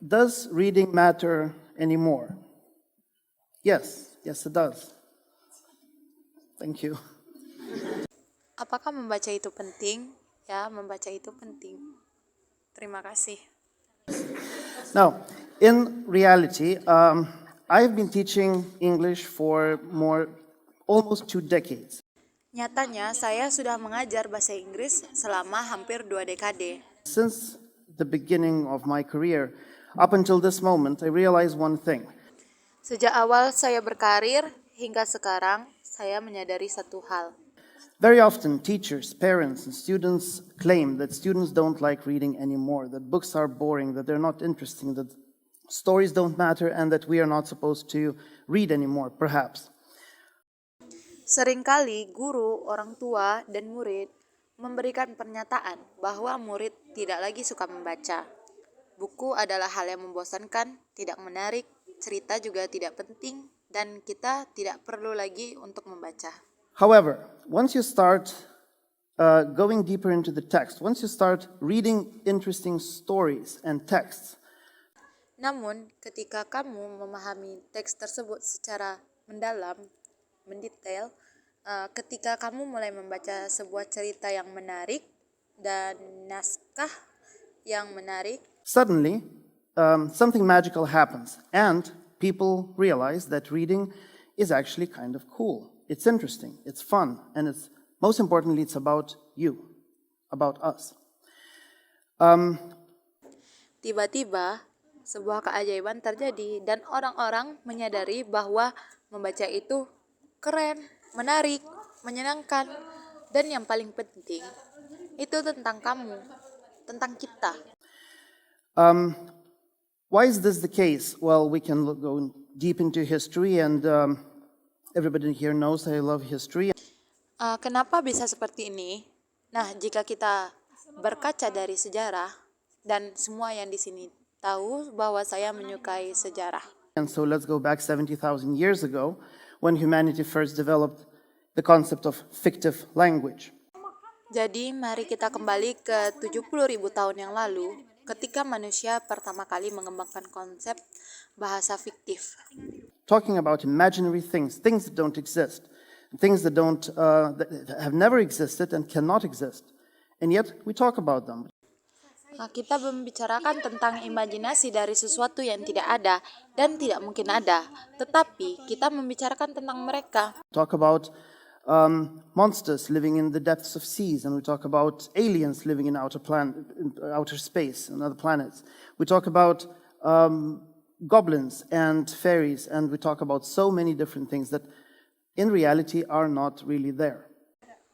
does reading matter anymore? Yes, it does. Thank you. Apakah membaca itu penting? Ya, membaca itu penting. Terima kasih. Now, in reality, I've been teaching English for almost 2 decades. Nyatanya, saya sudah mengajar bahasa Inggris selama hampir 2 dekade. Since the beginning of my career, up until this moment, I realized one thing. Sejak awal saya berkarir hingga sekarang, saya menyadari satu hal. Very often, teachers, parents, and students claim that students don't like reading anymore, that books are boring, that they're not interesting, that stories don't matter, and that we are not supposed to read anymore, perhaps. Seringkali guru, orang tua, dan murid memberikan pernyataan bahwa murid tidak lagi suka membaca. Buku adalah hal yang membosankan, tidak menarik, cerita juga tidak penting, dan kita tidak perlu lagi untuk membaca. However, once you start going deeper into the text, once you start reading interesting stories and texts, Namun, ketika kamu memahami teks tersebut secara mendalam, mendetail, ketika kamu mulai membaca sebuah cerita yang menarik dan naskah yang menarik, suddenly something magical happens, and people realize that reading is actually kind of cool. It's interesting, it's fun, and most importantly, it's about you, about us. Tiba-tiba, sebuah keajaiban terjadi dan orang-orang menyadari bahwa membaca itu keren, menarik, menyenangkan, dan yang paling penting, itu tentang kamu, tentang kita. Why is this the case? Well, we can go deep into history, and everybody here knows I love history. Kenapa bisa seperti ini? Nah, jika kita berkaca dari sejarah, dan semua yang di sini tahu bahwa saya menyukai sejarah. And so let's go back 70,000 years ago when humanity first developed the concept of fictive language. Jadi mari kita kembali ke 70.000 tahun yang lalu ketika manusia pertama kali mengembangkan konsep bahasa fiktif. Talking about imaginary things that don't exist, things that have never existed and cannot exist. And yet we talk about them. Kita membicarakan tentang imajinasi dari sesuatu yang tidak ada dan tidak mungkin ada, tetapi kita membicarakan tentang mereka. Talk about monsters living in the depths of seas, and we talk about aliens living in outer space and other planets. We talk about goblins and fairies, and we talk about so many different things that in reality are not really there.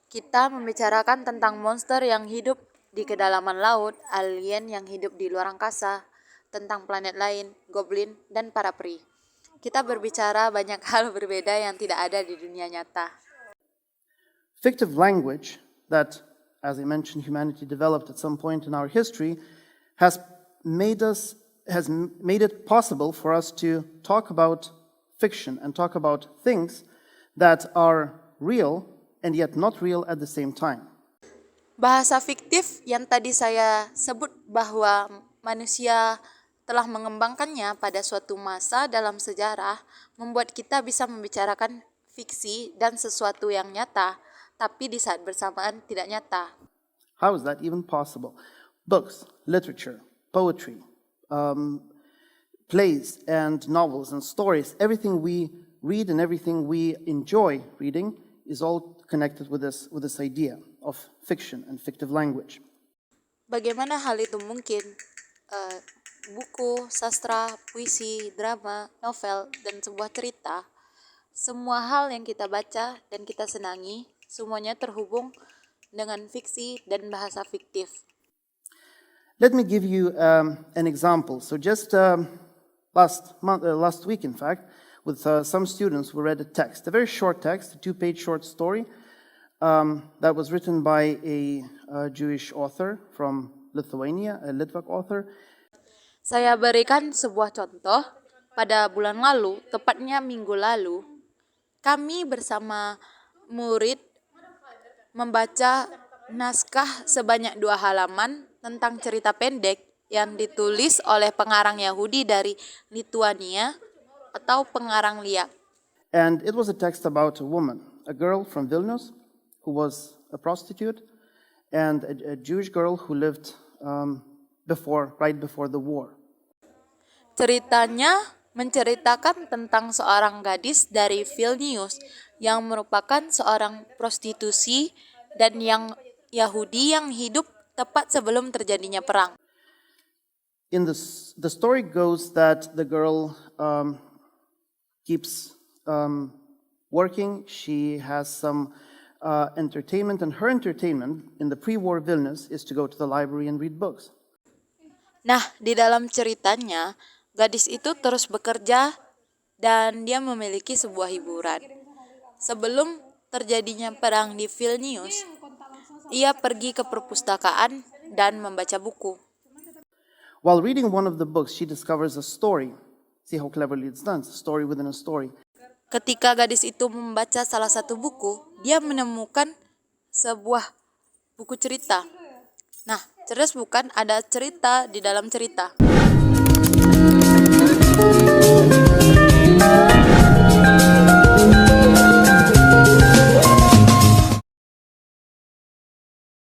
Kita membicarakan tentang monster yang hidup di kedalaman laut, alien yang hidup di luar angkasa, tentang planet lain, goblin, dan para peri. Kita berbicara banyak hal berbeda yang tidak ada di dunia nyata. Fictive language that, as I mentioned, humanity developed at some point in our history has made it possible for us to talk about fiction and talk about things that are real and yet not real at the same time. Bahasa fiktif yang tadi saya sebut bahwa manusia telah mengembangkannya pada suatu masa dalam sejarah membuat kita bisa membicarakan fiksi dan sesuatu yang nyata, tapi di saat bersamaan tidak nyata. How is that even possible? Books, literature, poetry, plays and novels and stories, everything we read and everything we enjoy reading is all connected with this idea of fiction and fictive language. Bagaimana hal itu mungkin? Buku, sastra, puisi, drama, novel, dan sebuah cerita, semua hal yang kita baca dan kita senangi, semuanya terhubung dengan fiksi dan bahasa fiktif. Let me give you an example. So just last week, in fact, with some students, we read a text, a very short text, a 2-page short story that was written by a Jewish author from Lithuania, a Litvak author. Saya berikan sebuah contoh. Pada bulan lalu, tepatnya minggu lalu, kami bersama murid membaca naskah sebanyak 2 halaman tentang cerita pendek yang ditulis oleh pengarang Yahudi dari Lituania atau pengarang Lia. And it was a text about a woman, a girl from Vilnius who was a prostitute, and a Jewish girl who lived right before the war. Ceritanya menceritakan tentang seorang gadis dari Vilnius yang merupakan seorang prostitusi dan yang Yahudi yang hidup tepat sebelum terjadinya perang. In the story goes that the girl keeps working. She has some entertainment, and her entertainment in the pre-war Vilnius is to go to the library and read books. Nah, di dalam ceritanya, gadis itu terus bekerja dan dia memiliki sebuah hiburan. Sebelum terjadinya perang di Vilnius, ia pergi ke perpustakaan dan membaca buku. While reading one of the books, she discovers a story. See how cleverly it's done. It's a story within a story. Ketika gadis itu membaca salah satu buku, dia menemukan sebuah buku cerita. Nah, cerdas bukan, ada cerita di dalam cerita.